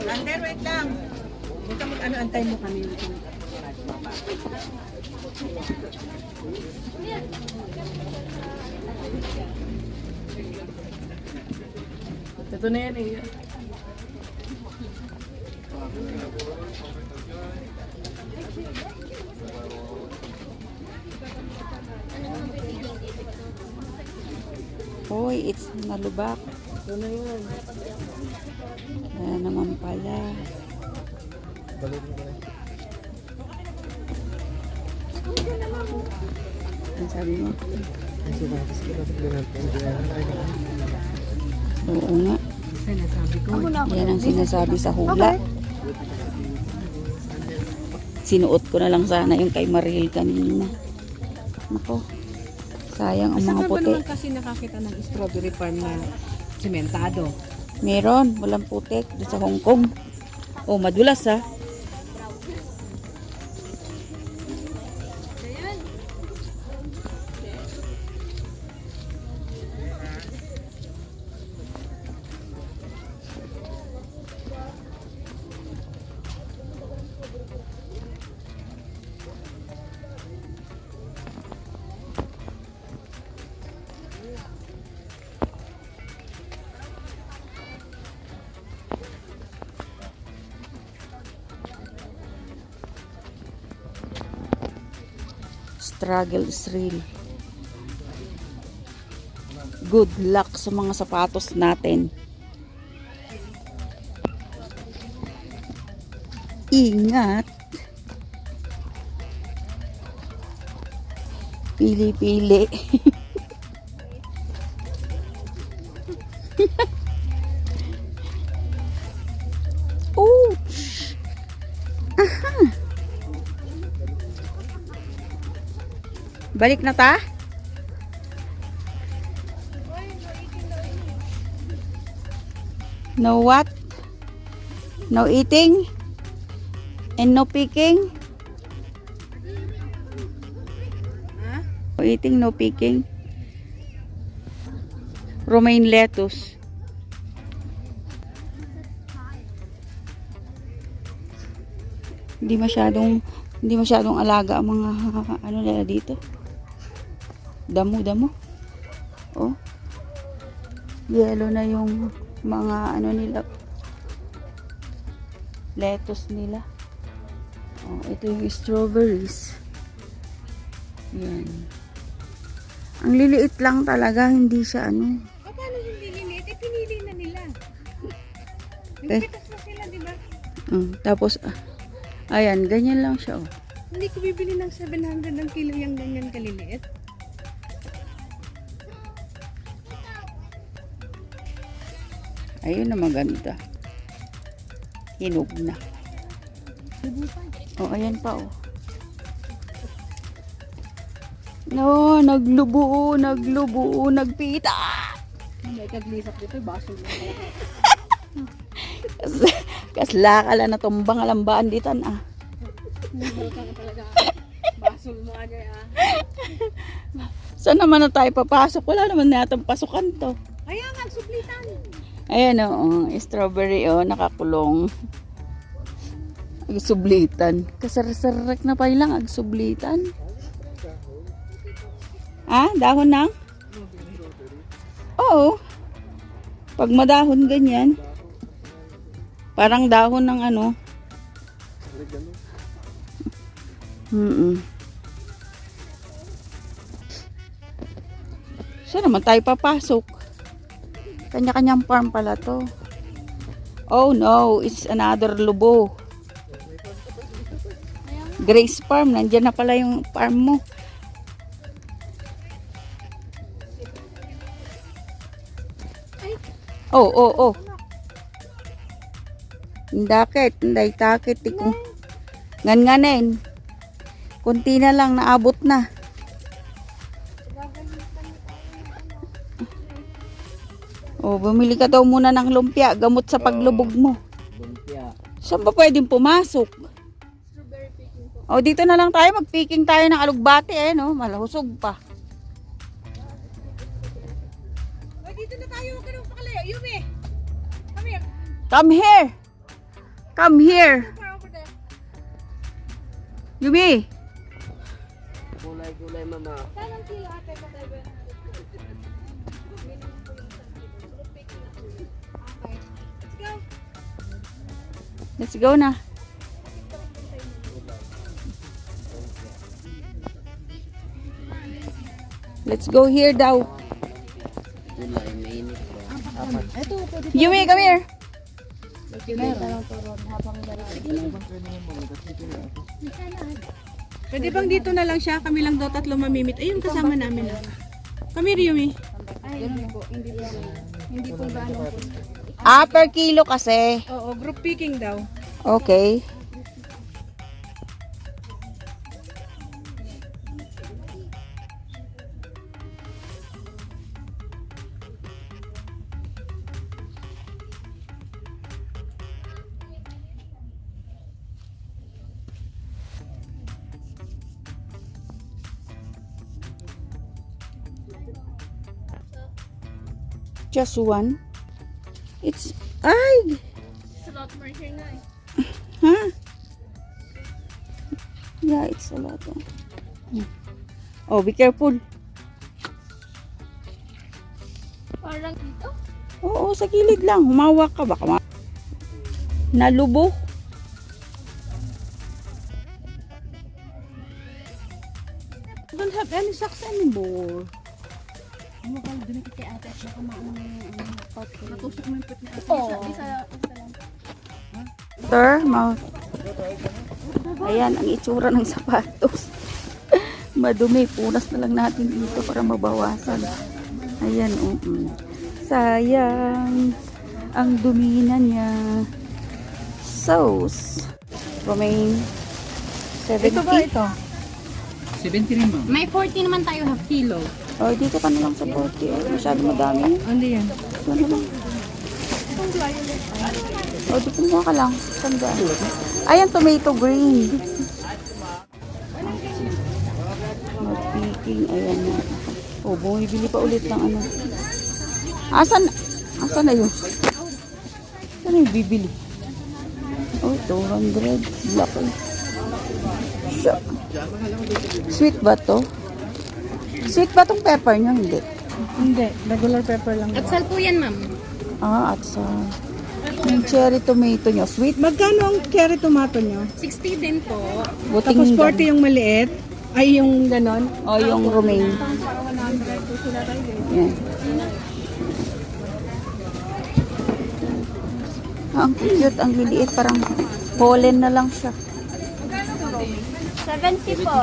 Ander, wait lang. Huwag ka mag-ano, antay mo kami. Ito na yan eh. Hoy, it's nalubak. Ito na yan. Kaya naman pala. Ang sabi mo? Oo nga. Sinasabi ko. Yan ang sinasabi sa hula. Sinuot ko na lang sana yung kay Maril kanina. Nako. Sayang ang mga Saan ba puti. naman kasi nakakita ng strawberry farm na sementado? Meron. Walang putik. Doon sa Hong Kong. Oh, madulas ha. Struggle is real. Good luck sa mga sapatos natin. Ingat. Pili-pili. Ouch! Aha! Balik na ta? No what? No eating? And no picking? No eating, no picking? Romaine lettuce. Hindi masyadong alaga ang mga ano nila dito. Damo. Oh. Yellow na yung mga ano nila. Lettuce nila. Oh, ito yung strawberries. Yan. Ang liliit lang talaga, hindi siya ano. Paano hindi liliit? Pinili na nila. Eh. Nagpitas na sila, di ba? Tapos, ayan, ganyan lang siya. Oh. Hindi ko bibili ng 700 ng kilo yung ganyan kaliliit. Ayun na maganda. Hinog na. Oh, ayan pa oh. No, naglubuo, nagpita. May kaglisap dito, baso mo. Kasla ka lang natumbang alambaan dito ah. Basol mo agay ah. Saan naman na tayo papasok? Wala naman natang pasukan to. Kaya nga, suplitan. Ayan oh, strawberry oh, nakakulong. Agsublitan. Kasarek na pa lang agsublitan. Ah, dahon ng? Oo. Pag madahon ganyan. Parang dahon ng ano. Saan naman tayo papasok? Kanya-kanyang farm pala to. Oh no, it's another lubo. Grace Farm, nandyan na pala yung farm mo. Oh. Indakit, inday takit. Ngan-nganin. Kunti na lang, naabot na. Oh, bumili ka daw muna ng lumpia, gamot sa paglubog mo. Lumpia. Saan ba pwedeng pumasok? Oh, dito na lang tayo, mag-picking tayo ng alugbati eh, no? Malahusog pa. O, dito na tayo, huwag ka nang pakalayo. Yumi! Come here. Come here. Come here. Yumi. Gulay-gulay, mama. Let's go na. Let's go here daw. Gulay, mainit ko. Apat. Yumi, come here. Pwede bang dito na lang siya? Kami lang daw tatlo mamimit. Ayun, kasama namin. Kami, Yumi. Hindi po ba ano po? Per kilo kasi. Oo, group picking daw. Okay. Just one. It's ay. It's a lot more here na eh. Huh? Yeah, it's a lot. Oh, be careful. Parang dito? Oo, sa gilid lang. Humawak ka baka nalubo. Don't have any socks anymore. Natusok mo yung pit ni ate. Sir, ayan ang itsura ng sapatos. Madumi, punas na lang natin dito para mabawasan. Ayan, sayang ang dumi na niya. Sauce. Romaine 70. Ito ba ito? 70 rin, ma'am. May 40 naman tayo half kilo. Oh, dito ka na lang sa 40. Masyado madami. Ano yan? Ano lang? Oh, di kumuha ka lang. Sandaan. Ayan, tomato green. Mag-picking. Ayan na. Oh, bumibili pa ulit ng ano. Asan na yun? Saan yung bibili? Oh, 200. Black eh. Siya. Sweet ba to? Sweet ba tong pepper nyo? Hindi. Hindi, regular pepper lang. At sal po yan, ma'am. At sa yung cherry tomato nyo. Sweet. Magkano ang cherry tomato nyo? 60 din po. Buting Tapos 40 yung maliit. Ay, yung ganon. O, yung romaine. Yan. Ang cute, ang liliit. Parang pollen na lang siya. 70 po.